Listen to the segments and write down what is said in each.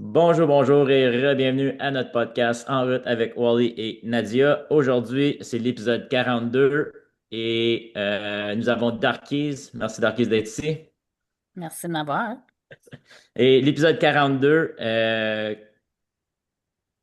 Bonjour, bonjour et re-bienvenue à notre podcast En route avec Wally et Nadia. Aujourd'hui, c'est l'épisode 42 et nous avons Darkies. Merci Darkies d'être ici. Merci de m'avoir. Et l'épisode 42,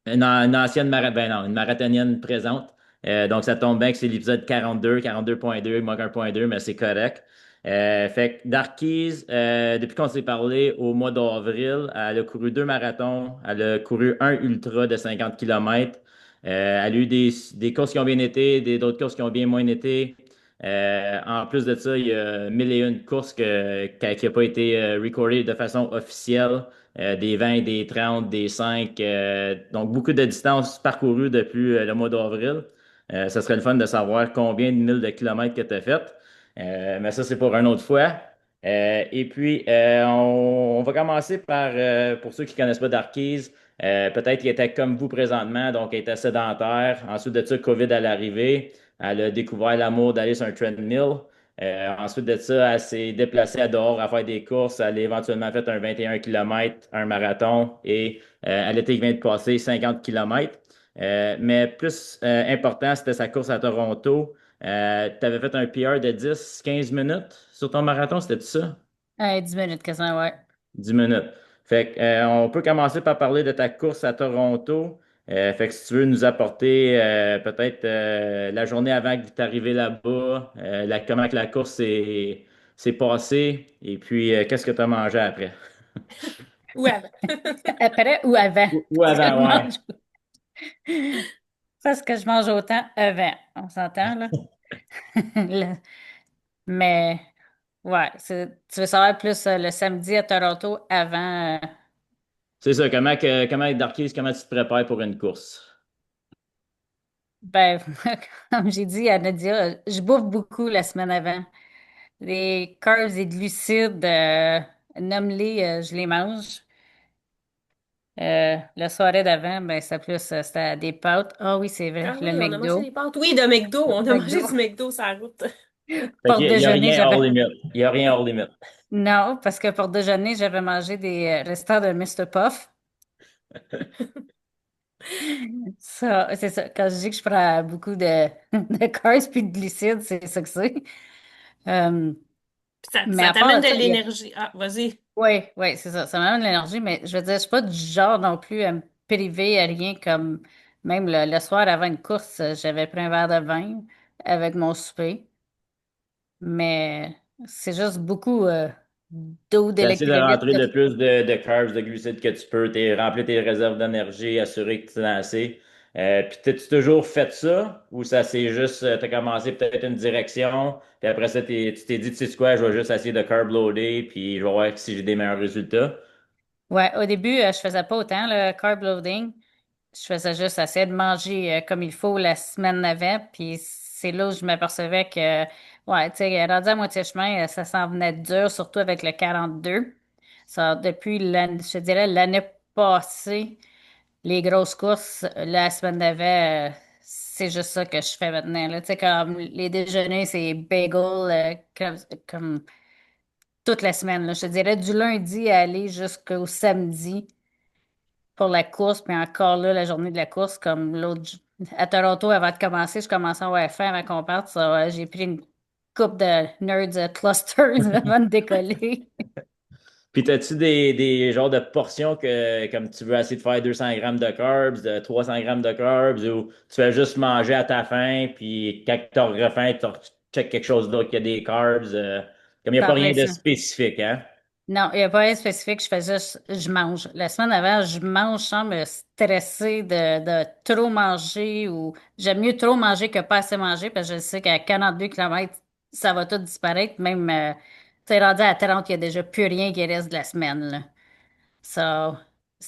une ancienne ben non, une marathonienne présente. Donc, ça tombe bien que c'est l'épisode 42, 42.2, il manque 1.2, mais c'est correct. Fait que Darkies, depuis qu'on s'est parlé au mois d'avril, elle a couru deux marathons. Elle a couru un ultra de 50 km. Elle a eu des courses qui ont bien été, d'autres courses qui ont bien moins été. En plus de ça, il y a mille et une courses qui n'a pas été recordées de façon officielle. Des 20, des 30, des 5. Donc, beaucoup de distances parcourues depuis le mois d'avril. Ça serait le fun de savoir combien de milles de kilomètres que tu as fait. Mais ça, c'est pour une autre fois. Et puis, on va commencer par, pour ceux qui ne connaissent pas Darkies, peut-être qu'il était comme vous présentement, donc elle était sédentaire. Ensuite de ça, COVID à l'arrivée. Elle a découvert l'amour d'aller sur un treadmill. Ensuite de ça, elle s'est déplacée à dehors à faire des courses. Elle a éventuellement fait un 21 km, un marathon et à l'été qui vient de passer 50 km. Mais plus important, c'était sa course à Toronto. Tu avais fait un PR de 10-15 minutes sur ton marathon, c'était ça? 10 minutes quasiment, ouais. 10 minutes. Fait que, on peut commencer par parler de ta course à Toronto. Fait que si tu veux nous apporter peut-être la journée avant que tu arrivé là-bas, comment que la course s'est passée et puis qu'est-ce que tu as mangé après? Ou avant. Après ou avant? Ou Parce que je avant, ouais. mange, parce que je mange autant avant. On s'entend, là? Le- Mais, ouais, tu veux savoir plus le samedi à Toronto avant. C'est ça, comment être Darkies, comment tu te prépares pour une course? Ben, comme j'ai dit à Nadia, je bouffe beaucoup la semaine avant. Les carbs et glucides, nomme-les, je les mange. La soirée d'avant, ben, c'est plus, c'était des pâtes. Ah oui, c'est vrai, Ah le oui, on a mangé McDo. des pâtes. Oui, de McDo. On a mangé McDo. du McDo sur la route. Fait Pour qu'il y a déjeuner, rien hors j'avais. limite. Il y a rien hors limite. Non, parce que pour déjeuner, j'avais mangé des restants de Mr. Puff. Ça, c'est ça. Quand je dis que je prends beaucoup de carbs puis de glucides, c'est ça que c'est. Euh, Puis ça, mais ça à part t'amène de de ça, l'énergie. Ah, vas-y. oui, oui, c'est ça. Ça m'amène de l'énergie, mais je veux dire, je suis pas du genre non plus à me priver à rien comme même le soir avant une course, j'avais pris un verre de vin avec mon souper. Mais c'est juste beaucoup d'eau, Tu essaies de d'électrolytes. rentrer le plus de carbs, de glucides que tu peux, remplir tes réserves d'énergie, assurer que tu en as assez. Puis t'as-tu toujours fait ça ou ça c'est juste, t'as commencé peut-être une direction, puis après ça, tu t'es dit, tu sais quoi, je vais juste essayer de carb loader, puis je vais voir si j'ai des meilleurs résultats. Ouais, au début, je faisais pas autant le carb loading. Je faisais juste essayer de manger comme il faut la semaine avant. Puis c'est là où je m'apercevais que, ouais, tu sais, rendu à moitié chemin, ça s'en venait dur, surtout avec le 42. Ça, depuis l'année, je te dirais l'année passée, les grosses courses, la semaine d'avant, c'est juste ça que je fais maintenant. Là. Tu sais, comme les déjeuners, c'est bagel, comme toute la semaine. Là. Je te dirais du lundi à aller jusqu'au samedi pour la course, puis encore là, la journée de la course, comme à Toronto, avant de commencer, je commençais à avoir faim avant qu'on parte. J'ai pris une coupe de nerds clusters avant de décoller. Puis t'as-tu des genres de portions que, comme tu veux essayer de faire 200 grammes de carbs, de 300 grammes de carbs, ou tu fais juste manger à ta faim, puis quand tu as faim, tu check quelque chose d'autre qui a des carbs. Comme il n'y a C'est pas en plein rien de ça. spécifique, hein? Non, il n'y a pas rien de spécifique. Je fais juste, je mange. La semaine avant, je mange sans me stresser de trop manger ou j'aime mieux trop manger que pas assez manger parce que je sais qu'à 42 km, ça va tout disparaître. Même, tu sais, rendu à 30, il n'y a déjà plus rien qui reste de la semaine, là. So,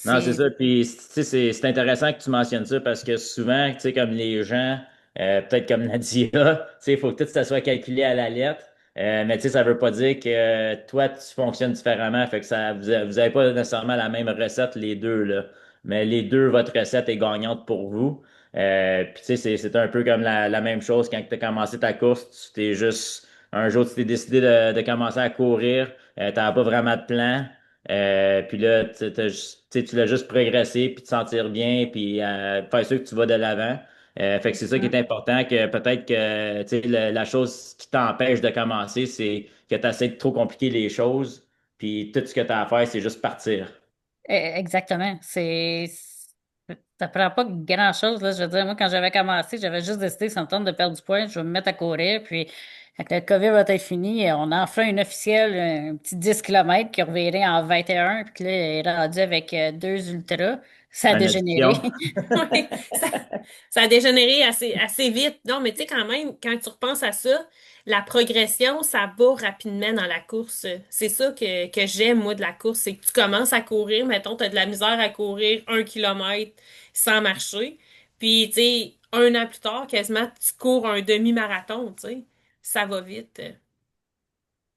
Non, c'est c'est, ça. Puis, tu sais, c'est intéressant que tu mentionnes ça parce que souvent, tu sais, comme les gens, peut-être comme Nadia, tu sais, il faut que tout ça soit calculé à la lettre. Mais tu sais, ça veut pas dire que toi, tu fonctionnes différemment. Fait que vous avez pas nécessairement la même recette, les deux, là. Mais les deux, votre recette est gagnante pour vous. Puis, tu sais, c'est un peu comme la même chose quand tu as commencé ta course. Un jour, tu t'es décidé de commencer à courir. Tu n'avais pas vraiment de plan. Puis là, tu l'as juste progressé, puis te sentir bien, puis faire sûr que tu vas de l'avant. Fait que c'est ça qui est Mhm. important, que peut-être que tu sais, la chose qui t'empêche de commencer, c'est que tu essaies de trop compliquer les choses, puis tout ce que tu as à faire, c'est juste partir. Exactement. Ça prend pas grand-chose, là. Je veux dire, moi, quand j'avais commencé, j'avais juste décidé, ça me tente de perdre du poids, je vais me mettre à courir, puis quand le COVID va être fini, on a enfin une officielle, un petit 10 kilomètres qui revirait en 21, puis que là, elle est rendue avec deux ultras. Ça a En dégénéré. addition. Oui, ça a dégénéré assez vite. Non, mais tu sais, quand même, quand tu repenses à ça, la progression, ça va rapidement dans la course. C'est ça que j'aime, moi, de la course. C'est que tu commences à courir, mettons, tu as de la misère à courir 1 kilomètre sans marcher. Puis, tu sais, 1 an plus tard, quasiment, tu cours un demi-marathon, tu sais. Ça va vite.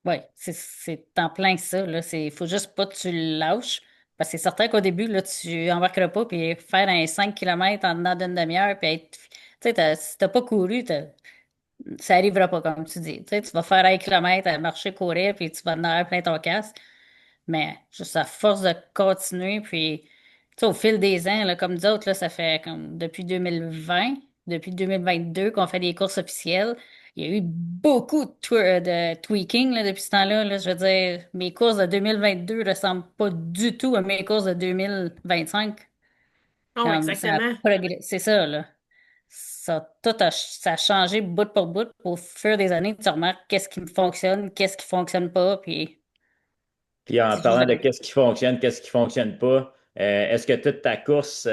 Oui, c'est en plein ça, là. Il faut juste pas que tu le lâches. Parce que c'est certain qu'au début, là, tu embarqueras pas, puis faire un 5 kilomètres en dedans d'une demi-heure, puis être. Tu sais, si t'as pas couru, ça arrivera pas, comme tu dis. Tu sais, tu vas faire 1 kilomètre à marcher, courir, puis tu vas en avoir plein ton casque. Mais juste à force de continuer, puis tu sais, au fil des ans, là, comme d'autres, là, ça fait comme depuis 2020, depuis 2022 qu'on fait des courses officielles. Il y a eu beaucoup de tweaking là, depuis ce temps-là. Là. Je veux dire, mes courses de 2022 ne ressemblent pas du tout à mes courses de 2025. Oh, Comme ça a exactement. progressé, c'est ça, là. Ça a changé bout pour bout. Au fur des années, tu remarques qu'est-ce qui fonctionne, qu'est-ce qui fonctionne pas, puis Puis en c'est juste parlant de de. qu'est-ce qui fonctionne pas, est-ce que toute ta course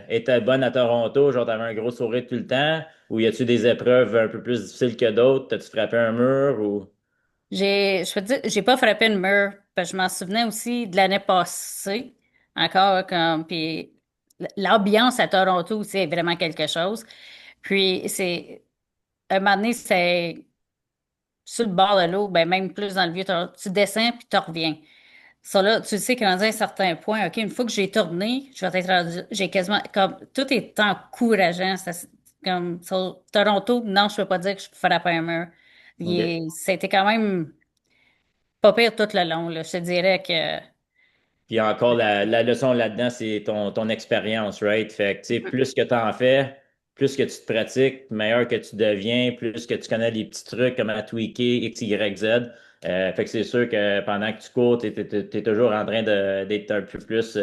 était bonne à Toronto? Genre, t'avais un gros sourire tout le temps? Ou y a-tu des épreuves un peu plus difficiles que d'autres? T'as-tu frappé un mur? Ou... Je peux te dire, j'ai pas frappé le mur, parce que je m'en souvenais aussi de l'année passée, encore comme, puis l'ambiance à Toronto aussi est vraiment quelque chose. Puis un moment donné, c'est sur le bord de l'eau, ben même plus dans le vieux Toronto, tu descends puis tu reviens. Ça là, tu sais qu'à un certain point, OK, une fois que j'ai tourné, je vais être rendu, j'ai quasiment, comme, tout est encourageant. Comme, sur Toronto, non, je peux pas dire que je frappe un mur. OK. C'était quand même pas pire tout le long, là. Je te dirais que. Puis encore, la leçon là-dedans, c'est ton expérience, right? Fait que, tu sais, plus que tu en fais, plus que tu te pratiques, meilleur que tu deviens, plus que tu connais les petits trucs comme à tweaker, X, Y, Z. Fait que c'est sûr que pendant que tu cours, t'es toujours en train d'être un peu plus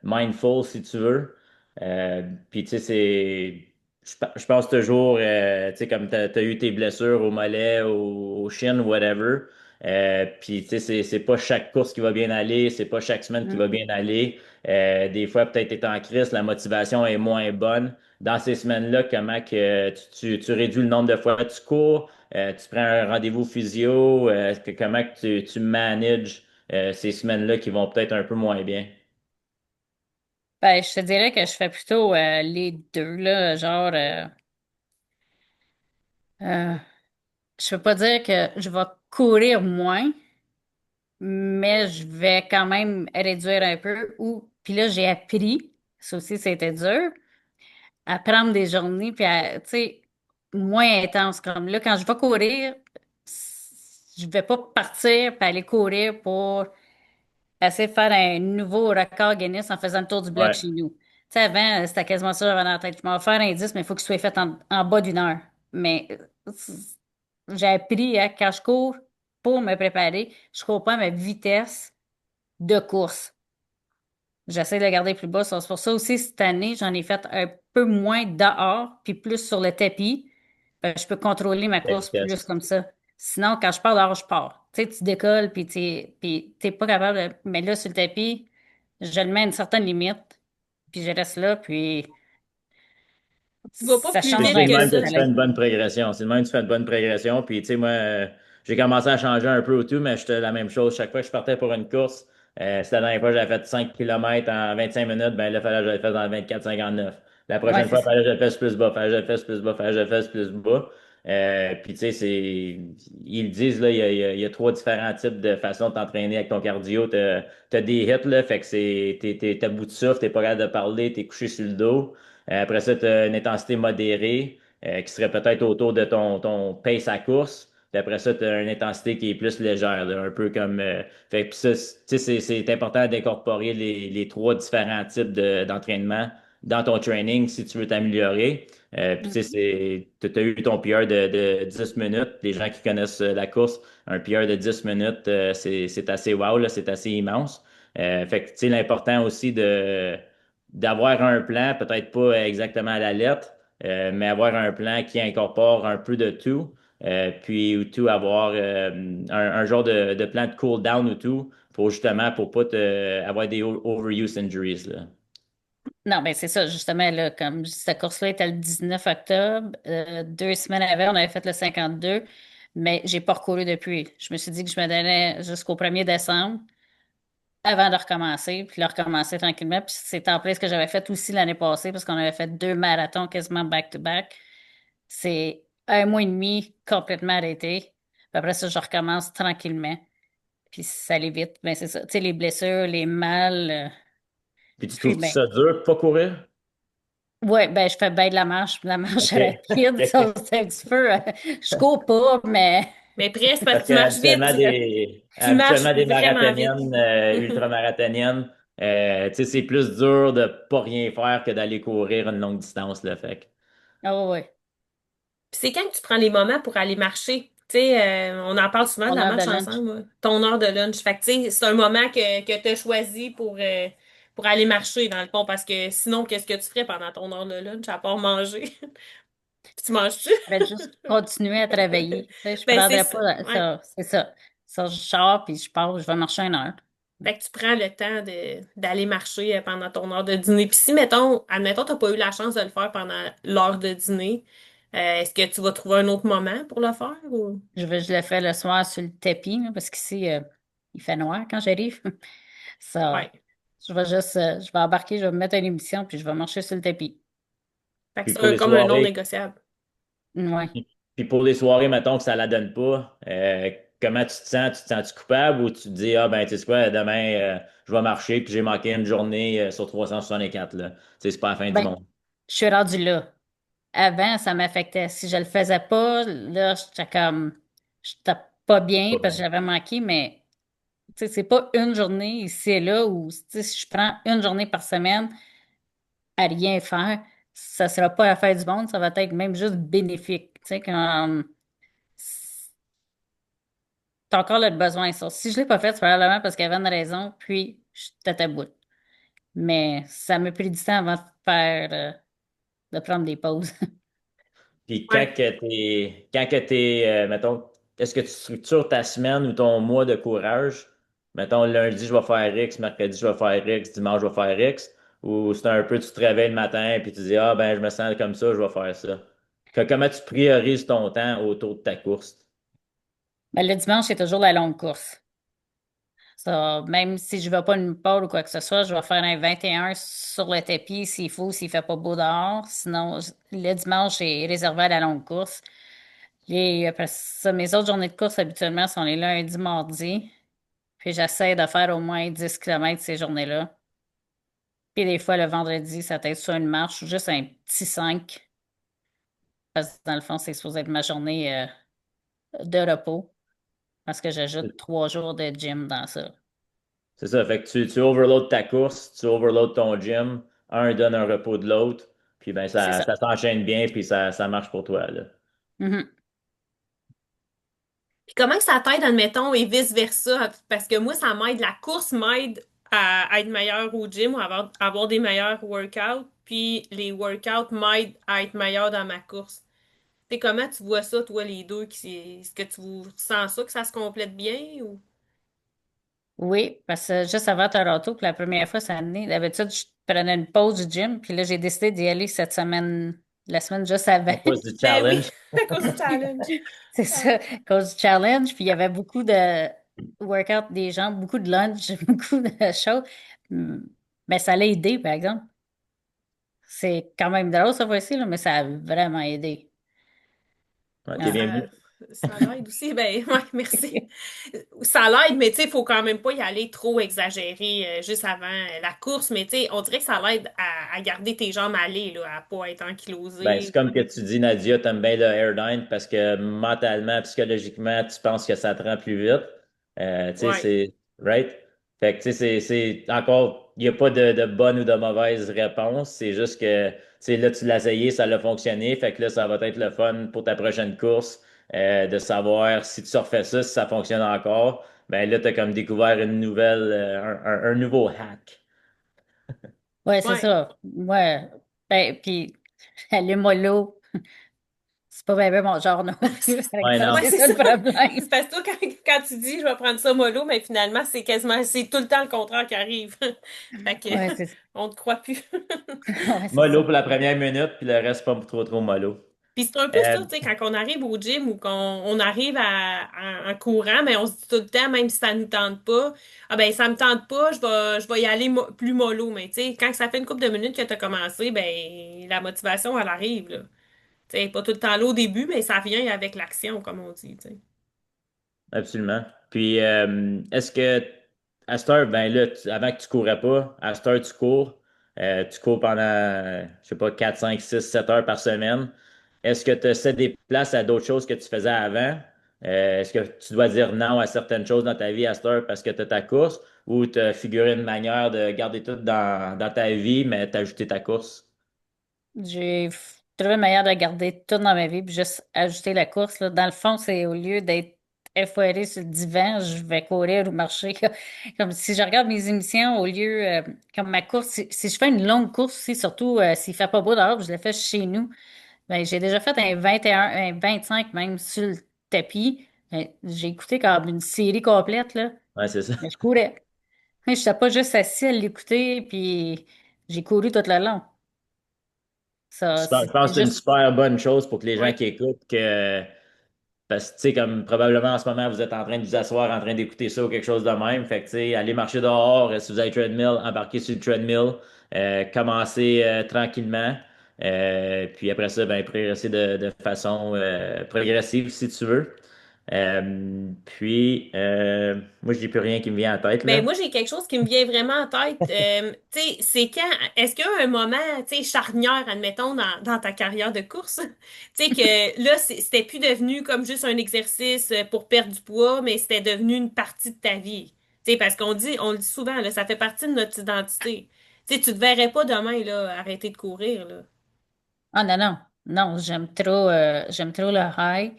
mindful, si tu veux. Puis, tu sais, je pense toujours, tu sais, comme tu as eu tes blessures au mollet, au shin, whatever. Puis, tu sais, c'est pas chaque course qui va bien aller, c'est pas chaque semaine qui va Mm. bien aller. Des fois, peut-être tu es en crise, la motivation est moins bonne. Dans ces semaines-là, comment que tu réduis le nombre de fois que tu cours, tu prends un rendez-vous physio, comment que tu manages ces semaines-là qui vont peut-être un peu moins bien. Ben, je te dirais que je fais plutôt les deux, là. Genre, euh, je peux pas dire que je vais courir moins, mais je vais quand même réduire un peu. Puis là, j'ai appris, ça aussi, c'était dur, à prendre des journées, puis à, tu sais, moins intense. Comme là, quand je vais courir, je vais pas partir puis aller courir pour essayer de faire un nouveau record Guinness en faisant le tour du bloc Ouais. chez nous. Tu sais, avant, c'était quasiment ça, j'avais dans la tête. Je m'en vais faire un 10, mais il faut qu'il soit fait en bas d'1 heure. Mais j'ai appris, hein, quand je cours pour me préparer, je cours pas à ma vitesse de course. J'essaie de le garder plus bas. C'est pour ça aussi, cette année, j'en ai fait un peu moins dehors, puis plus sur le tapis. Je peux contrôler ma La course plus vitesse. comme ça. Sinon, quand je pars dehors, je pars. Tu sais, tu décolles, puis t'es pas capable de. Mais là, sur le tapis, je le mets à une certaine limite, puis je reste là, puis Tu vas pas ça plus C'est change vite un le que peu. même que ça. tu fais une bonne progression. C'est le même que tu fais une bonne progression. Puis, tu sais, moi, j'ai commencé à changer un peu au tout, mais j'étais la même chose. Chaque fois que je partais pour une course, c'était la dernière fois, j'avais fait 5 kilomètres en 25 minutes. Ben là, il fallait que je le fasse dans 24,59. La Ouais, prochaine c'est fois, il ça. fallait que je le fasse plus bas, fallait que je le fasse plus bas, fallait que je le fasse plus bas. Puis, tu sais, ils disent, là, il y a trois différents types de façons de t'entraîner avec ton cardio. T'as des hits, là, fait que t'es à bout de souffle, t'es pas capable de parler, t'es couché sur le dos. Après ça, tu as une intensité modérée qui serait peut-être autour de ton pace à course. Puis après ça, tu as une intensité qui est plus légère, là, un peu comme. Fait que puis ça, tu sais, c'est important d'incorporer les trois différents types d'entraînement dans ton training si tu veux t'améliorer. Puis tu sais, Mhm. tu as eu ton PR de 10 minutes. Les gens qui connaissent la course, un PR de 10 minutes, c'est assez wow, là, c'est assez immense. Fait que tu sais, l'important aussi d'avoir un plan, peut-être pas exactement à la lettre, mais avoir un plan qui incorpore un peu de tout. Puis ou tout avoir un genre de plan de cool down ou tout pour justement pour pas avoir des overuse injuries là. Non, ben c'est ça, justement, là, comme cette course-là était le 19 octobre, 2 semaines avant, on avait fait le 52, mais j'ai pas recouru depuis. Je me suis dit que je me donnais jusqu'au 1er décembre avant de recommencer, puis de recommencer tranquillement. Puis c'est en plus ce que j'avais fait aussi l'année passée, parce qu'on avait fait 2 marathons quasiment back-to-back. C'est un mois et demi complètement arrêté. Puis après ça, je recommence tranquillement. Puis ça allait vite. Ben c'est ça. Tu sais, les blessures, les mal, Puis tu puis trouves ben. ça dur de pas courir? Ouais, ben je fais bien de la marche OK. rapide. Ça, c'est un petit peu. Je cours pas, mais. Mais presque parce Parce que tu marches vite. qu'habituellement Tu marches habituellement des vraiment vite. marathoniennes, ultramarathoniennes, tu sais, c'est plus dur de pas rien faire que d'aller courir une longue distance, là. Fait que Ah ouais, Puis c'est quand que tu prends les moments pour aller marcher? Tu sais, on en parle souvent de on la heure de marche lunch. ensemble, ouais. Ton heure de lunch. Fait que tu sais, c'est un moment que tu as choisi pour aller marcher dans le fond, parce que sinon, qu'est-ce que tu ferais pendant ton heure de lunch à part manger? Puis tu manges-tu? Je vais juste continuer à travailler. Tu sais, je Ben c'est prendrais ça. pas Ouais. ça. C'est ça. Ça, je sors puis je pars, je vais marcher 1 heure. Fait que tu prends le temps d'aller marcher pendant ton heure de dîner. Puis si, mettons, admettons, t'as pas eu la chance de le faire pendant l'heure de dîner, est-ce que tu vas trouver un autre moment pour le faire ou? Je le fais le soir sur le tapis, là, parce qu'ici, il fait noir quand j'arrive. Ça, Ouais. je vais embarquer, je vais me mettre une émission puis je vais marcher sur le tapis. Fait que puis c'est pour les comme un non soirées, négociable. Ouais. puis pour les soirées, mettons que ça la donne pas, comment tu te sens? Tu te sens-tu coupable ou tu te dis, ah ben, tu sais quoi, demain, je vais marcher, puis j'ai manqué une journée sur 364, là. Tu sais, c'est pas la fin du Ben, monde. je suis rendue là. Avant, ça m'affectait. Si je le faisais pas, là, j'étais pas bien Pas parce que bien. j'avais manqué, mais tu sais, c'est pas une journée ici et là où, tu sais, si je prends une journée par semaine à rien faire, ça sera pas la fin du monde, ça va être même juste bénéfique. Tu sais, quand t'as encore le besoin, ça. Si je l'ai pas fait, c'est probablement parce qu'il y avait une raison, puis j'étais à bout. Mais ça m'a pris du temps avant de faire, de prendre des pauses. Puis Ouais. quand que t'es, mettons, est-ce que tu structures ta semaine ou ton mois de courage? Mettons, lundi, je vais faire X, mercredi, je vais faire X, dimanche, je vais faire X, ou c'est un peu, tu te réveilles le matin puis tu dis, ah ben, je me sens comme ça, je vais faire ça. Comment tu priorises ton temps autour de ta course? Ben, le dimanche, c'est toujours la longue course. Ça, même si je ne vais pas une pause ou quoi que ce soit, je vais faire un 21 sur le tapis s'il faut, s'il fait pas beau dehors. Sinon, le dimanche est réservé à la longue course. Et après ça, mes autres journées de course habituellement sont les lundis, mardis. Puis j'essaie de faire au moins 10 kilomètres ces journées-là. Puis des fois, le vendredi, ça peut être soit une marche ou juste un petit 5. Parce que dans le fond, c'est supposé être ma journée de repos. Parce que j'ajoute 3 jours de gym dans ça. C'est ça, fait que tu overloads ta course, tu overloads ton gym, un donne un repos de l'autre, puis ben C'est ça. ça s'enchaîne bien, puis ça marche pour toi, là. Mhm. Puis comment ça t'aide, admettons, et vice-versa? Parce que moi, ça m'aide, la course m'aide à être meilleure au gym ou avoir des meilleurs workouts. Puis les workouts m'aident à être meilleure dans ma course. Tu sais, comment tu vois ça, toi, les deux? Est-ce que tu sens ça, que ça se complète bien ou? Oui, parce que juste avant Toronto, pour la première fois cette année, d'habitude, je prenais une pause du gym, puis là, j'ai décidé d'y aller cette semaine, la semaine juste avant. À cause du Ben oui, challenge. à cause du challenge. C'est Ouais. ça, à cause du challenge, puis il y avait beaucoup de workout des jambes, beaucoup de lunge, beaucoup de choses. Hmm. Mais ça l'a aidé, par exemple. C'est quand même drôle, ça fois-ci, là, mais ça a vraiment aidé. Ouais, t'es Ah. bienvenu. Ça l'aide aussi, ben ouais, merci. Ça l'aide, mais tu sais, il faut quand même pas y aller trop exagéré juste avant la course, mais tu sais, on dirait que ça l'aide à garder tes jambes allées, là, à pas être Ben, c'est ankylosé. comme que tu dis, Nadia, t'aimes bien le airline parce que mentalement, psychologiquement, tu penses que ça te rend plus vite. Tu sais, Ouais. c'est right? Fait que tu sais, c'est encore, il n'y a pas de bonne ou de mauvaise réponse. C'est juste que, tu sais, là, tu l'as essayé, ça a fonctionné. Fait que là, ça va être le fun pour ta prochaine course, de savoir si tu refais ça, si ça fonctionne encore. Ben là, tu as comme découvert une nouvelle, un nouveau hack. Ouais, c'est Ouais. ça. Ouais. Ben, puis, aller mollo, c'est pas bien mon genre non plus, par Ouais, exemple. non. Ouais, C'est c'est ça le ça. problème. C'est parce que toi, quand tu dis je vais prendre ça mollo, mais finalement, c'est quasiment, c'est tout le temps le contraire qui arrive. Fait que, Ouais, c'est on te croit plus. ouais, c'est Mollo ça. pour la première minute, puis le reste pas trop mollo. Puis c'est un peu Euh, ça, tu sais, quand on arrive au gym ou qu'on on arrive en courant, mais on se dit tout le temps, même si ça nous tente pas, ah ben ça me tente pas, je vais y aller plus mollo. Mais tu sais, quand ça fait une couple de minutes que tu as commencé, ben la motivation, elle arrive, là. Tu sais, pas tout le temps là au début, mais ça vient avec l'action, comme on dit, tu sais. Absolument. Puis, est-ce que, à cette heure, ben là, avant que tu courais pas, à cette heure, tu cours pendant, je sais pas, 4 5 6 7 heures par semaine. Est-ce que tu essaies des places à d'autres choses que tu faisais avant? Est-ce que tu dois dire non à certaines choses dans ta vie à cette heure parce que tu as ta course ou tu as figuré une manière de garder tout dans ta vie, mais t'ajouter ta course? Trouvé une manière de garder tout dans ma vie, puis juste ajouter la course, là. Dans le fond, c'est au lieu d'être effoiré sur le divan, je vais courir ou marcher. Comme si je regarde mes émissions, au lieu, comme ma course, si je fais une longue course aussi, surtout s'il fait pas beau dehors, puis je la fais chez nous, ben, j'ai déjà fait un 21, un 25 même sur le tapis. Ben, j'ai écouté comme une série complète, là, Ouais, c'est ça. mais je courais. Je n'étais pas juste assis à l'écouter, puis j'ai couru tout le long. Ça, Super. Je c'est pense que c'est une juste. super bonne chose pour que les gens Ouais. qui écoutent que parce que, tu sais, comme probablement en ce moment, vous êtes en train de vous asseoir, en train d'écouter ça ou quelque chose de même. Fait que, tu sais, allez marcher dehors, si vous avez treadmill, embarquez sur le treadmill, commencez tranquillement. Puis après ça, ben, progresser de façon progressive si tu veux. Moi, je dis plus rien qui me vient en tête, Ben là. moi j'ai quelque chose qui me vient vraiment en tête. Tu sais, c'est quand est-ce qu'il y a un moment, tu sais, charnière, admettons, dans ta carrière de course? Tu sais que là, c'était plus devenu comme juste un exercice pour perdre du poids, mais c'était devenu une partie de ta vie. Tu sais, parce on le dit souvent, là, ça fait partie de notre identité. Tu sais, tu te verrais pas demain, là, arrêter de courir, là. Ah non, non, non, j'aime trop le high.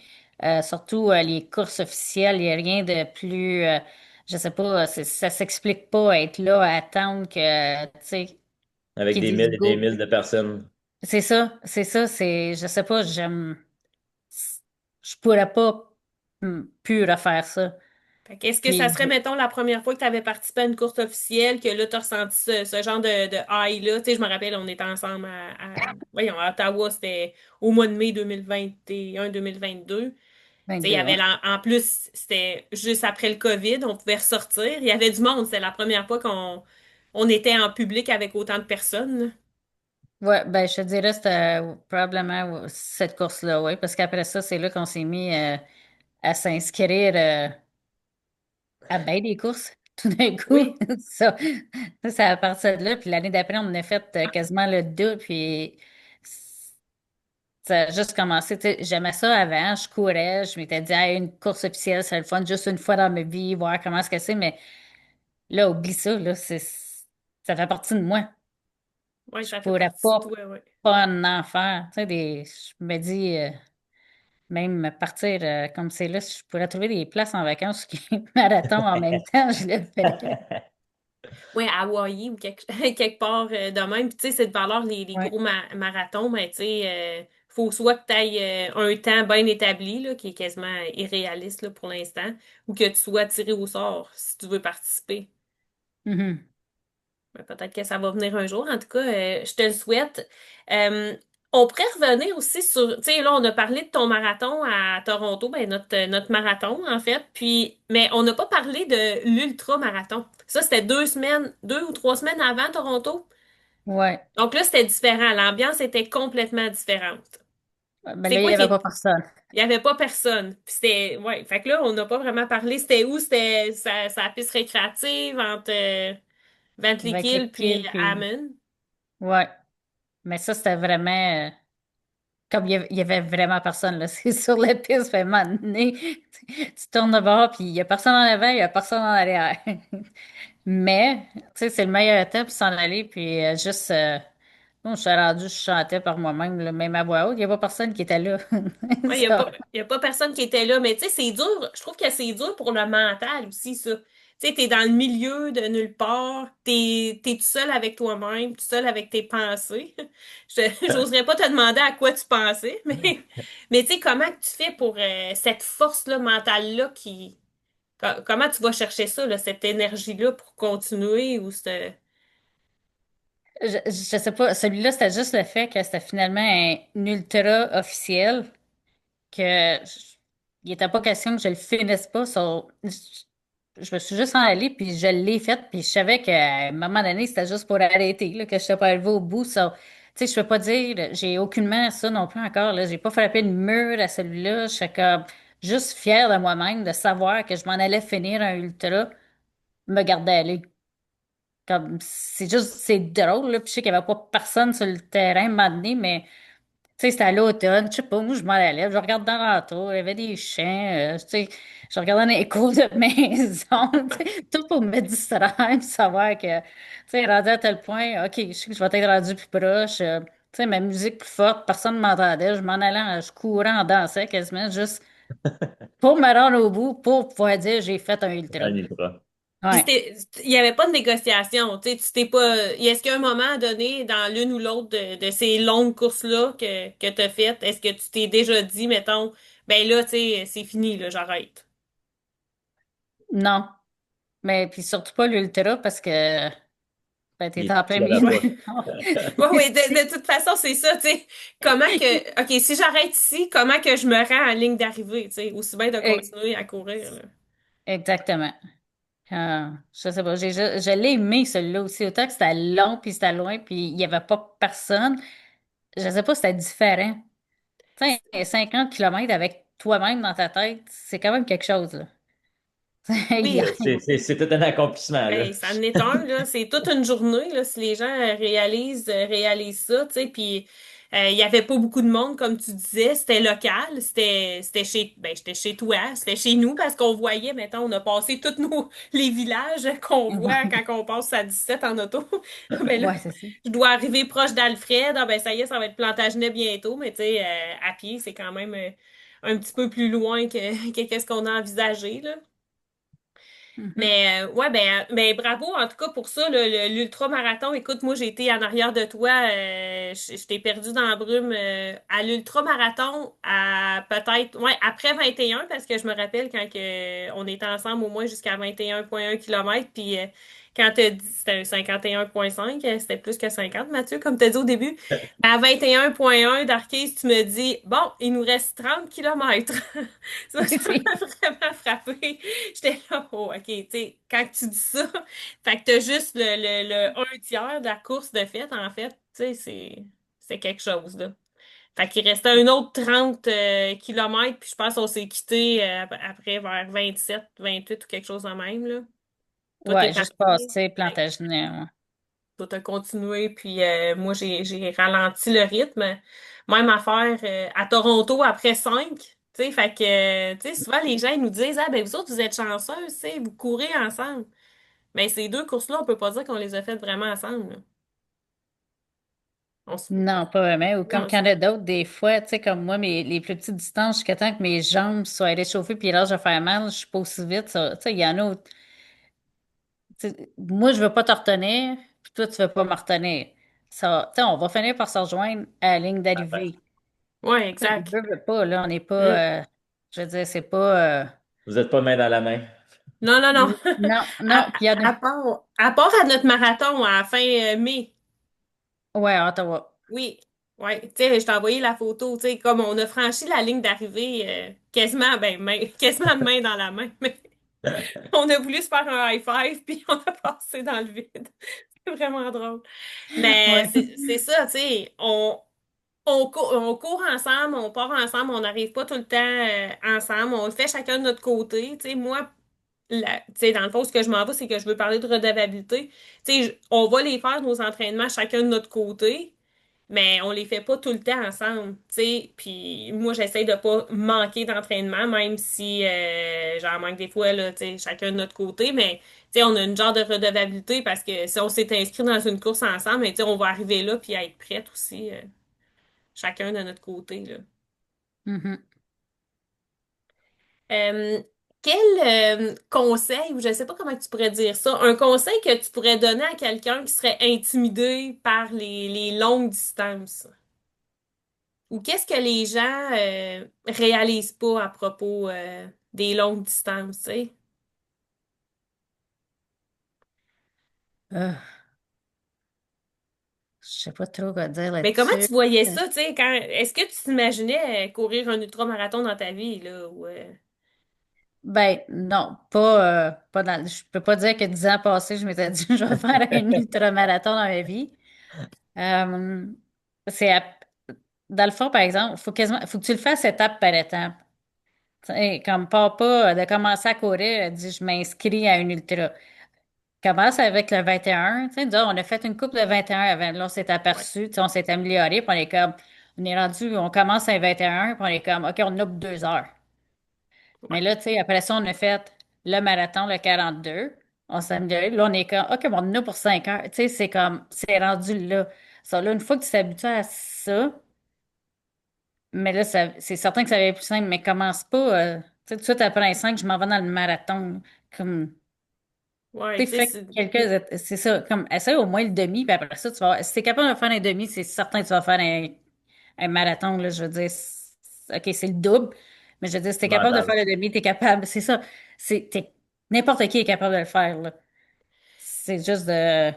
Surtout les courses officielles, il n'y a rien de plus, je sais pas, ça s'explique pas être là à attendre que, tu sais, Avec qu'ils des disent mille et des go. mille de personnes. Je sais pas, je pourrais pas plus refaire ça. Fait que est-ce que ça Puis, serait, mettons, la première fois que tu avais participé à une course officielle, que là, tu as ressenti ce genre de high-là? Tu sais, je me rappelle, on était ensemble voyons, à Ottawa, c'était au mois de mai 2021-2022. Tu sais, il y 22, avait ouais. en plus, c'était juste après le COVID, on pouvait ressortir. Il y avait du monde, c'était la première fois on était en public avec autant de personnes. Ouais, ben, je te dirais, c'était probablement cette course-là, oui, parce qu'après ça, c'est là qu'on s'est mis à s'inscrire. À bien des courses, tout d'un coup. Oui, C'est à partir de là. Puis l'année d'après, on en a fait quasiment le double. Puis ça a juste commencé. Tu sais, j'aimais ça avant. Je courais. Je m'étais dit, ah, une course officielle, c'est le fun, juste une fois dans ma vie, voir comment est-ce que c'est. Mais là, oublie ça. Là, ça fait partie de moi. oui, Je ça fait pourrais partie de toi, oui. pas en faire. Tu sais, je me dis, même partir comme c'est là, je pourrais trouver des places en vacances qui marathon en même temps, je le ferais. Ouais, à Hawaï ou quelque part de même. Puis, tu sais, c'est de valeur les Ouais. gros marathons, mais tu sais, faut soit que tu ailles un temps bien établi, là, qui est quasiment irréaliste là, pour l'instant, ou que tu sois tiré au sort si tu veux participer. Mhm. Ben, peut-être que ça va venir un jour. En tout cas, je te le souhaite. Euh, on pourrait revenir aussi sur, tu sais, là, on a parlé de ton marathon à Toronto, ben notre marathon, en fait. Puis, mais on n'a pas parlé de l'ultra-marathon. Ça, c'était 2 semaines, 2 ou 3 semaines avant Toronto. Ouais. Donc là, c'était différent. L'ambiance était complètement différente. Ben C'est là, il quoi n'y qui avait est... pas personne. Il n'y avait pas personne. Puis c'était... Ouais, fait que là, on n'a pas vraiment parlé. C'était où? C'était sa piste récréative entre Bentley Avec les Kill puis kills, puis... Hammond. Ouais. Mais ça, c'était vraiment... comme il y avait vraiment personne, là. C'est sur la piste, fait à un moment donné, tu tournes de bord, puis il y a personne en avant, il y a personne en arrière. Mais, tu sais, c'est le meilleur temps pour s'en aller, puis juste... bon, je suis rendue, je chantais par moi-même, là, même à voix haute, il n'y a pas personne qui était là. Ouais, Ça. il y a pas personne qui était là, mais tu sais, c'est dur. Je trouve que c'est dur pour le mental aussi, ça. Tu sais, t'es dans le milieu de nulle part, t'es tout seul avec toi-même, tout seul avec tes pensées. J'oserais pas te demander à quoi tu pensais, mais tu sais, comment que tu fais pour cette force-là mentale-là comment tu vas chercher ça, là, cette énergie-là pour continuer ou ce... Je sais pas, celui-là, c'était juste le fait que c'était finalement un ultra officiel, que il était pas question que je le finisse pas. Je me suis juste en allée, puis je l'ai fait, puis je savais qu'à un moment donné, c'était juste pour arrêter, là, que je n'étais pas arrivée au bout. Tu sais, je peux pas dire, j'ai aucunement ça non plus encore, là. J'ai pas frappé le mur à celui-là. Je suis comme juste fière de moi-même de savoir que je m'en allais finir un ultra, me garder aller. Comme, c'est juste, c'est drôle, là. Puis je sais qu'il n'y avait pas personne sur le terrain, à un moment donné, mais, tu sais, c'était à l'automne, je sais pas, moi, je m'en allais, je regarde dans l'entour, il y avait des chiens, tu sais, je regardais dans les cours de maison, tu sais, tout pour me distraire, puis savoir que, tu sais, rendu à tel point, OK, je sais que je vais être rendu plus proche, tu sais, ma musique plus forte, personne ne m'entendait, je m'en allais, je courais en dansant quasiment, juste pour me rendre au bout, pour pouvoir dire, j'ai fait un ultra. Un ultra. Puis Ouais. il n'y avait pas de négociation, tu sais, tu t'es pas... Est-ce qu'à un moment donné, dans l'une ou l'autre de ces longues courses-là que tu as faites, est-ce que tu t'es déjà dit, mettons, ben là, tu sais, c'est fini, là, j'arrête. Non. Mais puis surtout pas l'ultra parce que ben, Il t'es est en plein sur la milieu. pas. Oui, oui, de toute façon, c'est ça, tu sais. Comment que... OK, si j'arrête ici, comment que je me rends à la ligne d'arrivée, tu sais, aussi bien de E- continuer à courir, là. Exactement. Je sais pas, je l'ai aimé celui-là aussi, autant que c'était long puis c'était loin puis il y avait pas personne. Je sais pas, c'était différent. Tu sais, 50 kilomètres avec toi-même dans ta tête, c'est quand même quelque chose, là. Il y a- Oui, C'est tout un accomplissement, là. ben, ça en est un, là. C'est toute une journée, là, si les gens réalisent ça, tu sais. Puis, il y avait pas beaucoup de monde, comme tu disais. C'était local. J'étais chez toi. C'était chez nous parce qu'on voyait, mettons, on a passé tous les villages qu'on voit quand on passe à 17 en auto. Ben là, Ouais, c'est ça. je dois arriver proche d'Alfred. Ah, ben, ça y est, ça va être Plantagenet bientôt. Mais, tu sais, à pied, c'est quand même un petit peu plus loin que qu'est-ce qu'on a envisagé, là. Mhm. Mais ouais, ben bravo en tout cas pour ça, l'ultra-marathon. Écoute, moi j'ai été en arrière de toi, je t'ai perdu dans la brume à l'ultra-marathon à peut-être ouais, après 21 parce que je me rappelle quand on était ensemble au moins jusqu'à 21,1 km puis quand t'as dit c'était un 51,5, c'était plus que 50 Mathieu, comme t'as dit au début. À 21,1 d'Arcade, tu me dis bon, il nous reste 30 kilomètres. Ça Oui. m'a vraiment frappé. J'étais là, oh, OK, tu sais, quand tu dis ça, fait que t'as juste le un tiers de la course de fait, en fait, tu sais, c'est quelque chose, là. Fait qu'il restait un autre 30 kilomètres, puis je pense qu'on s'est quitté après vers 27, 28 ou quelque chose de même, là. Toi, t'es Ouais, juste parti. passer Ouais. Plantagenet. Ouais. Toi, t'as continué, puis moi, j'ai ralenti le rythme. Même affaire à Toronto après 5. Tu sais, fait que, tu sais, souvent les gens ils nous disent, ah, ben vous autres, vous êtes chanceux, tu sais, vous courez ensemble. Mais ces deux courses-là, on peut pas dire qu'on les a faites vraiment ensemble, là. On se... Non, pas vraiment. Ou comme Non, quand il y en a d'autres, des fois, tu sais, comme moi, les plus petites distances, jusqu'à temps que mes jambes soient réchauffées puis là, je vais faire mal, je suis pas aussi vite. Ça. Tu sais, il y en a où, tu sais, moi, je veux pas te retenir, puis toi, tu veux pas me retenir. Ça, tu sais, on va finir par se rejoindre à la ligne d'arrivée. ouais, Tu sais, exact. veux pas, là, on n'est Mm. pas, je veux dire, c'est pas, Vous n'êtes pas main dans la main. Non, non, non. non, À, non, puis il y en a, à part à notre marathon à la fin mai. ouais, à Ottawa. Oui, ouais. Tu sais, je t'ai envoyé la photo, tu sais, comme on a franchi la ligne d'arrivée quasiment, ben, quasiment de main dans la main. Mais on a voulu se faire un high five, puis on a passé dans le vide. C'est vraiment drôle. Mais Ouais. c'est ça, tu sais, on court ensemble, on part ensemble, on n'arrive pas tout le temps ensemble, on le fait chacun de notre côté. Tu sais, moi, tu sais, dans le fond, ce que je m'en vais, c'est que je veux parler de redevabilité. Tu sais, on va les faire, nos entraînements, chacun de notre côté, mais on les fait pas tout le temps ensemble. Tu sais, puis moi, j'essaie de pas manquer d'entraînement, même si j'en manque des fois, là, tu sais, chacun de notre côté, mais tu sais, on a une genre de redevabilité parce que si on s'est inscrit dans une course ensemble, mais tu sais, on va arriver là puis être prête aussi. Chacun de notre côté, là. Mhm. Euh, quel conseil, ou je ne sais pas comment tu pourrais dire ça, un conseil que tu pourrais donner à quelqu'un qui serait intimidé par les longues distances? Ou qu'est-ce que les gens réalisent pas à propos des longues distances, tu sais? Euh, je sais pas trop quoi dire Mais comment là-dessus. tu voyais ça, tu sais, est-ce que tu t'imaginais courir un ultramarathon dans ta vie, là, ou, Ben non, pas dans. Je peux pas dire que 10 ans passés, je m'étais dit je vais faire un ultramarathon dans ma vie. Euh, c'est à- Dans le fond, par exemple, faut que tu le fasses étape par étape. Tu sais, comme pas de commencer à courir, dis je m'inscris à une ultra. Commence avec le 21. Tu sais, disons, on a fait une coupe de 21 avant. Là, on s'est ouais, aperçu, tu sais, on s'est amélioré, puis on est comme, on est rendu, on commence à 21, puis on est comme, OK, on a 2 heures. Mais ouais, là, tu sais, après ça, on a fait le marathon, le 42. On s'est amélioré. Là, on est comme, OK, bon, on en a pour 5 heures. Tu sais, c'est comme, c'est rendu là. Ça, là, une fois que tu t'habitues à ça, mais là, c'est certain que ça va être plus simple, mais commence pas, tu sais, tout de suite après les 5, je m'en vais dans le marathon. Comme, ouais, tu tu sais, sais, fait quelques, c'est ça, comme, essaie au moins le demi, puis après ça, tu vas, si t'es capable de faire un demi, c'est certain que tu vas faire un marathon, là, je veux dire, OK, c'est le double, mais je veux dire, si t'es capable de Mental. faire le demi, t'es capable, c'est ça, n'importe qui est capable de le faire, là. C'est juste de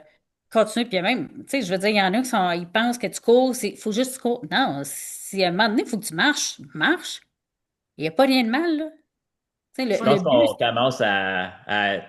continuer, puis même, tu sais, je veux dire, il y en a ils pensent que tu cours, faut juste que tu cours. Non, si à un moment donné, il faut que tu marches, marche. Il n'y a pas rien de mal, là. Tu sais, Je le pense but, qu'on commence à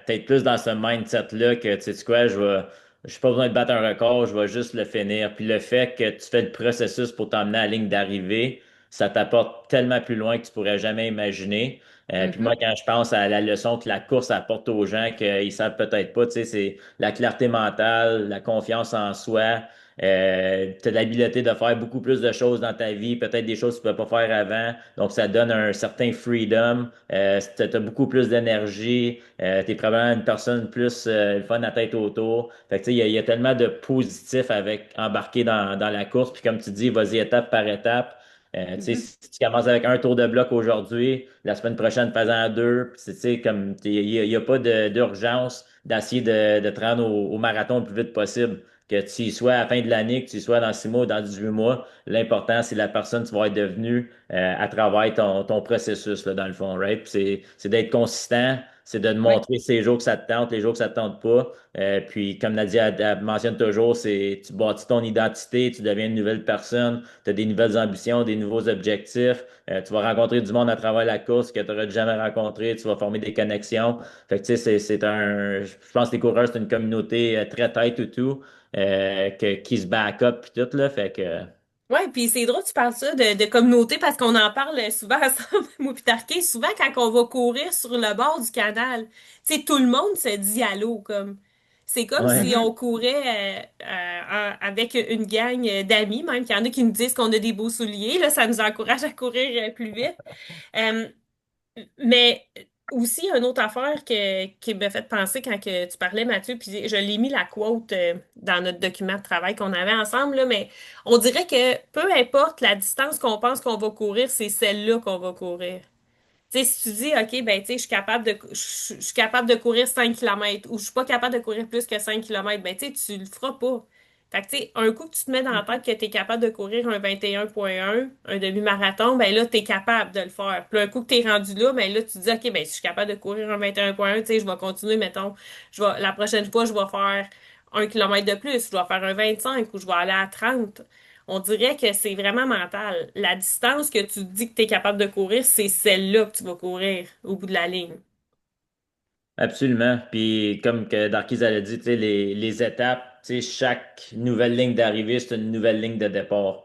être plus dans ce mindset-là que, tu sais quoi, je suis pas besoin de battre un record, je vais juste le finir. Puis le fait que tu fais le processus pour t'emmener à la ligne d'arrivée, ça t'apporte tellement plus loin que tu pourrais jamais imaginer. Puis moi, Mhm, quand je pense à la leçon que la course apporte aux gens qu'ils savent peut-être pas, tu sais, c'est la clarté mentale, la confiance en soi. Tu as l'habileté de faire beaucoup plus de choses dans ta vie, peut-être des choses que tu ne pouvais pas faire avant. Donc, ça donne un certain freedom. Tu as beaucoup plus d'énergie. Tu es probablement une personne plus le fun à tête autour. Fait que, tu sais, il y a tellement de positifs avec embarquer dans la course. Puis comme tu dis, vas-y étape par étape. Tu sais, mhm, si tu commences avec un tour de bloc aujourd'hui, la semaine prochaine, fais-en deux. Puis, tu sais, comme il y a pas d'urgence d'essayer de te rendre au marathon le plus vite possible. Que tu y sois à la fin de l'année, que tu y sois dans 6 mois ou dans 18 mois, l'important, c'est la personne que tu vas être devenue à travers ton processus, là, dans le fond, right? Puis c'est d'être consistant, c'est de te oui, montrer ces jours que ça te tente, les jours que ça te tente pas. Puis, comme Nadia elle mentionne toujours, c'est tu bâtis ton identité, tu deviens une nouvelle personne, tu as des nouvelles ambitions, des nouveaux objectifs. Tu vas rencontrer du monde à travers la course que tu n'aurais jamais rencontré, tu vas former des connexions. Fait que, tu sais, je pense que les coureurs, c'est une communauté très tight ou tout, qui se back up puis tout, là. Fait que, ouais, puis c'est drôle, tu parles ça de communauté parce qu'on en parle souvent ensemble, moi puis Tarquin, souvent quand on va courir sur le bord du canal, tu sais, tout le monde se dit allô, comme. C'est comme si ouais. on mhm, courait avec une gang d'amis, même qu'il y en a qui nous disent qu'on a des beaux souliers, là, ça nous encourage à courir plus vite. Euh, mais aussi, une autre affaire qui m'a fait penser quand que tu parlais, Mathieu, puis je l'ai mis la quote dans notre document de travail qu'on avait ensemble, là, mais on dirait que peu importe la distance qu'on pense qu'on va courir, c'est celle-là qu'on va courir. Tu sais, si tu dis, OK, ben, tu sais, je suis capable de courir 5 kilomètres ou je suis pas capable de courir plus que 5 kilomètres, ben, tu sais, tu le feras pas. Fait que, tu sais, un coup que tu te mets dans la mhm, tête que tu es capable de courir un 21,1, un demi-marathon, ben là, tu es capable de le faire. Puis un coup que tu es rendu là, ben là, tu te dis, OK, ben, si je suis capable de courir un 21,1, tu sais, je vais continuer, mettons, la prochaine fois, je vais faire 1 kilomètre de plus, je vais faire un 25 ou je vais aller à 30. On dirait que c'est vraiment mental. La distance que tu dis que tu es capable de courir, c'est celle-là que tu vas courir au bout de la ligne. Absolument. Puis comme que Darkys a dit, tu sais, les étapes, tu sais, chaque nouvelle ligne d'arrivée, c'est une nouvelle ligne de départ.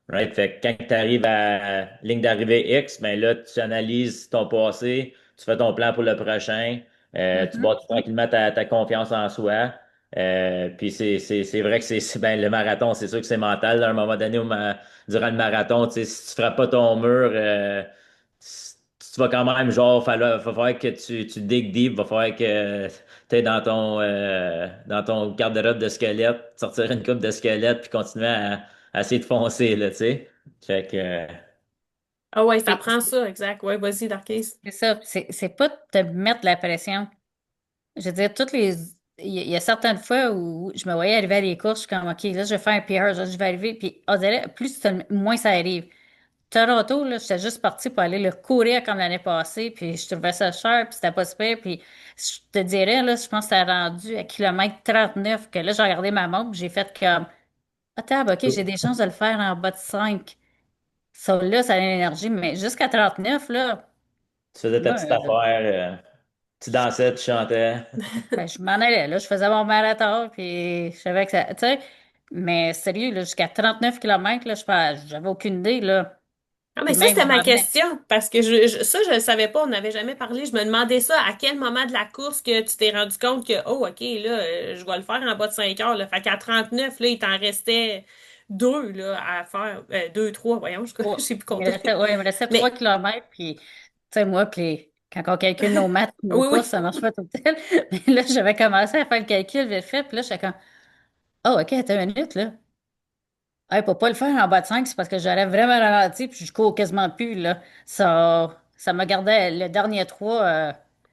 Right? Fait que quand tu arrives à ligne d'arrivée X, ben là, tu analyses ton passé, tu fais ton plan pour le prochain, tu Mhm. bâtis tranquillement ta confiance en soi. Puis c'est vrai que ben, le marathon, c'est sûr que c'est mental. Là, à un moment donné, durant le marathon, tu sais, si tu frappes pas ton mur, tu vas quand même, genre, va falloir que tu digues deep, va falloir que tu es dans ton garde-robe de squelette, sortir une coupe de squelette, puis continuer à essayer de foncer, là, tu sais. Fait que, Ah ouais, ça Puis prend ça, exact. Ouais, vas-y, Darkest. c'est ça, c'est pas de te mettre de la pression. Je veux dire, il y a certaines fois où je me voyais arriver à des courses, je suis comme, OK, là, je vais faire un PR, là, je vais arriver, puis on dirait, moins ça arrive. Toronto, là, j'étais juste partie pour aller le courir comme l'année passée, puis je trouvais ça cher, puis c'était pas super, puis je te dirais, là, je pense que c'était rendu à kilomètre 39 que là, j'ai regardé ma montre, puis j'ai fait comme, attends, OK, j'ai des chances de le faire en bas de 5. Ça, là, ça a l'énergie, mais jusqu'à 39 là, tu faisais ta moi, petite affaire, tu dansais, tu chantais. ben, je m'en allais, là, je faisais mon marathon, puis je savais que ça, tu sais, mais sérieux, là, jusqu'à 39 kilomètres là, j'avais aucune idée, là. Ah, mais Puis ça, même, c'était je ma m'en venais. question, parce que ça, je le savais pas, on n'avait jamais parlé. Je me demandais ça, à quel moment de la course que tu t'es rendu compte que, oh, OK, là, je vais le faire en bas de 5 heures, là. Fait qu'à 39 là, il t'en restait deux, là, à faire. Deux, trois, voyons, je sais plus compter. Il me restait 3 Mais, kilomètres, puis, tu sais, moi, puis quand on calcule nos maths, nos oui, courses, oui. ça marche pas tout le temps. Mais là, j'avais commencé à faire le calcul vite fait, puis là, j'étais comme, oh, OK, attends une minute, là. Hey, pour pas le faire en bas de 5 c'est parce que j'aurais vraiment ralenti, puis je cours quasiment plus, là. Ça me gardait le dernier 3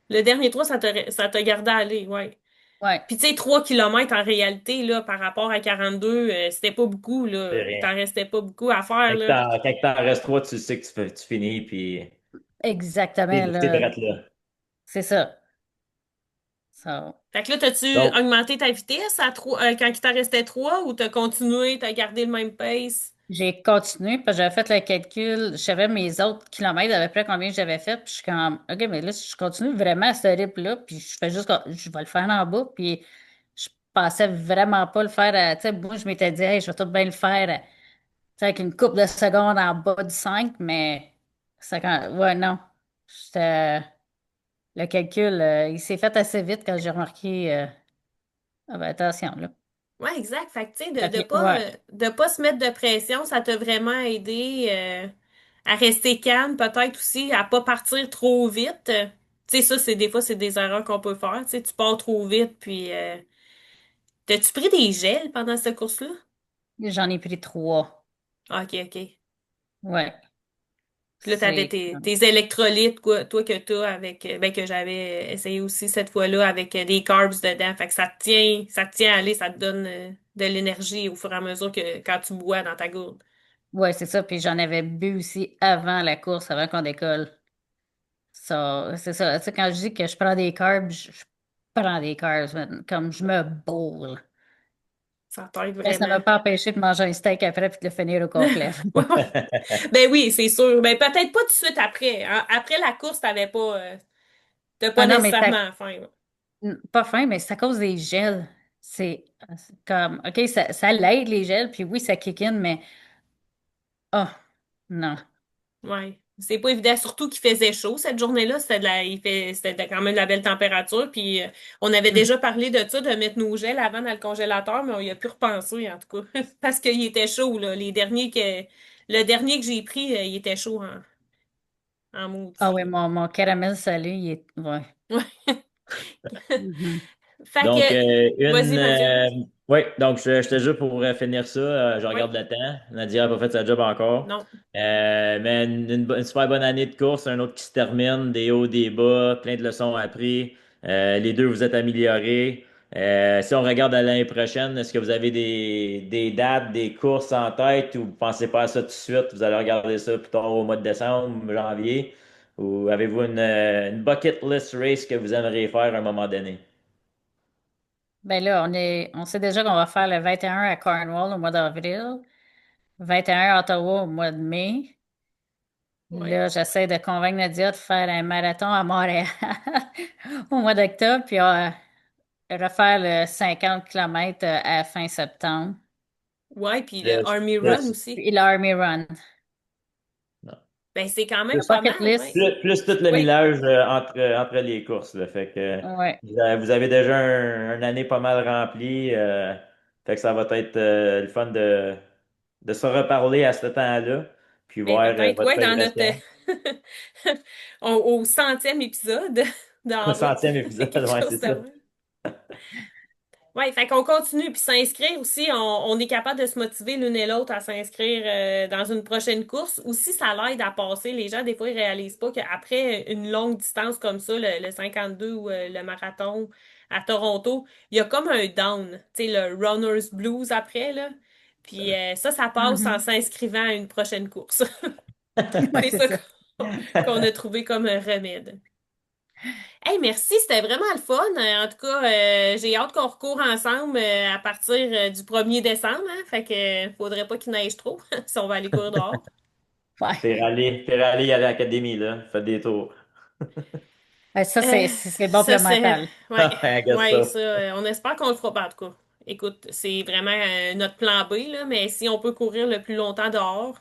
Le dernier trois, ça t'a gardé aller, ouais. ouais, Puis, tu sais, 3 kilomètres en réalité, là, par rapport à 42 c'était pas beaucoup, là. C'est Il rien. t'en restait pas beaucoup à faire, là. Quand t'en restes trois, tu sais que tu finis, puis exactement, c'est là. direct là. C'est ça. Ça. Fait que là, t'as-tu Donc, augmenté ta vitesse à quand il t'en restait trois ou t'as continué, t'as gardé le même pace? J'ai continué, parce que j'avais fait le calcul, je savais mes autres kilomètres, à peu près combien j'avais fait, puis je suis comme, OK, mais là, si je continue vraiment à ce rythme-là, puis je fais juste, je vais le faire en bas, puis je pensais vraiment pas le faire, tu sais, moi, je m'étais dit, hey, je vais tout bien le faire, tu sais, avec une couple de secondes en bas du 5 mais ouais, non. J'étais- le calcul, il s'est fait assez vite quand j'ai remarqué, ah ben, attention, là. Ouais, exact. Fait que, tu sais, Fait que, ouais. de pas se mettre de pression, ça t'a vraiment aidé à rester calme, peut-être aussi, à pas partir trop vite. Tu sais, ça, des fois, c'est des erreurs qu'on peut faire. Tu sais, tu pars trop vite, puis t'as-tu pris des gels pendant cette course-là? J'en ai pris 3. Ah, OK, OK. Ouais. Puis là, t'avais C'est. tes électrolytes, quoi, toi que t'as avec, ben, que j'avais essayé aussi cette fois-là avec des carbs dedans. Fait que ça te tient à aller, ça te donne de l'énergie au fur et à mesure que quand tu bois dans ta gourde. Ouais, c'est ça. Puis j'en avais bu aussi avant la course, avant qu'on décolle. Ça, c'est ça. Tu sais, quand je dis que je prends des carbs, je prends des carbs, man. Comme je me bourre. Ça t'aide Mais ça ne vraiment. m'a pas empêché de manger un steak après puis de le finir au complet. Ouais, ouais. Ben oui, c'est sûr. Ben peut-être pas tout de suite après. Hein. Après la course, t'as pas Ah non, mais nécessairement faim. Là. pas faim, mais c'est à cause des gels. C'est comme, OK, ça l'aide les gels, puis oui, ça kick in, mais oh, non. Ouais. C'est pas évident, surtout qu'il faisait chaud cette journée-là. C'était quand même de la belle température. Puis on avait Hum. déjà parlé de ça, de mettre nos gels avant dans le congélateur, mais on y a pu repenser en tout cas. Parce qu'il était chaud, là. Le dernier que j'ai pris, il était chaud en Ah maudit, oui, là. mon caramel salé, il est. Ouais. Ouais. Mhm. Fait que, donc vas-y, Mathieu. oui, donc je te jure pour finir ça, je Oui. regarde le temps. Nadia n'a pas fait sa job encore. Non. Mais une super bonne année de course, un autre qui se termine, des hauts, des bas, plein de leçons apprises. Les deux vous êtes améliorés. Si on regarde à l'année prochaine, est-ce que vous avez des dates, des courses en tête ou vous pensez pas à ça tout de suite? Vous allez regarder ça plus tard au mois de décembre, janvier? Ou avez-vous une bucket list race que vous aimeriez faire à un moment donné? Ben là, on sait déjà qu'on va faire le 21 à Cornwall au mois d'avril, 21 à Ottawa au mois de mai. Oui. Là, j'essaie de convaincre Nadia de faire un marathon à Montréal au mois d'octobre, puis refaire le 50 km à fin septembre. Ouais, puis le Plus, Army Run plus, aussi. Puis l'Army Run. non. Ben, c'est quand même La Plus, pas bucket mal, ouais. list. plus tout le Oui. millage entre les courses. Là. Fait que Ouais. vous avez déjà une année pas mal remplie. Fait que ça va être le fun de se reparler à ce temps-là, puis Ben, voir peut-être, votre ouais, dans notre progression. au 100e épisode Au d'en route, centième épisode, quelque ouais, chose c'est de ça. même. Oui, fait qu'on continue. Puis s'inscrire aussi, on est capable de se motiver l'une et l'autre à s'inscrire dans une prochaine course. Aussi, ça l'aide à passer. Les gens, des fois, ils réalisent pas qu'après une longue distance comme ça, le 52 ou le marathon à Toronto, il y a comme un down. Tu sais, le runner's blues après, là. Puis ça passe en Mhm. s'inscrivant à une prochaine course. Ouais, C'est c'est ça ça. qu'on a trouvé comme un remède. Hey, merci, c'était vraiment le fun. En tout cas, j'ai hâte qu'on recourt ensemble à partir du 1er décembre, hein. Fait que faudrait pas qu'il neige trop si on va aller courir dehors. Ouais. Faire aller à l'académie, là. Faites des tours. Ouais, ça, Euh, c'est bon pour ça le c'est mental. ouais, I guess ouais, so. ça, on espère qu'on le fera pas en tout cas. Écoute, c'est vraiment notre plan B, là, mais si on peut courir le plus longtemps dehors,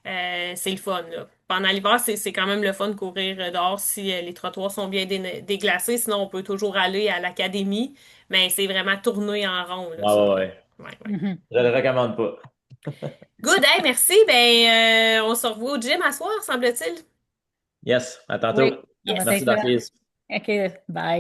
c'est le fun, là. Pendant l'hiver, c'est quand même le fun de courir dehors si les trottoirs sont bien déglacés. Sinon, on peut toujours aller à l'académie, mais c'est vraiment tourner en rond, là, Ouais, ça. ouais, ouais. Ouais, ouais. Mhm. Je le recommande pas. Good, hey, merci. Ben, on se revoit au gym à soir, semble-t-il. Yes, à Oui, tantôt. ça va Yes. Merci être là. d'Arkise. OK, bye.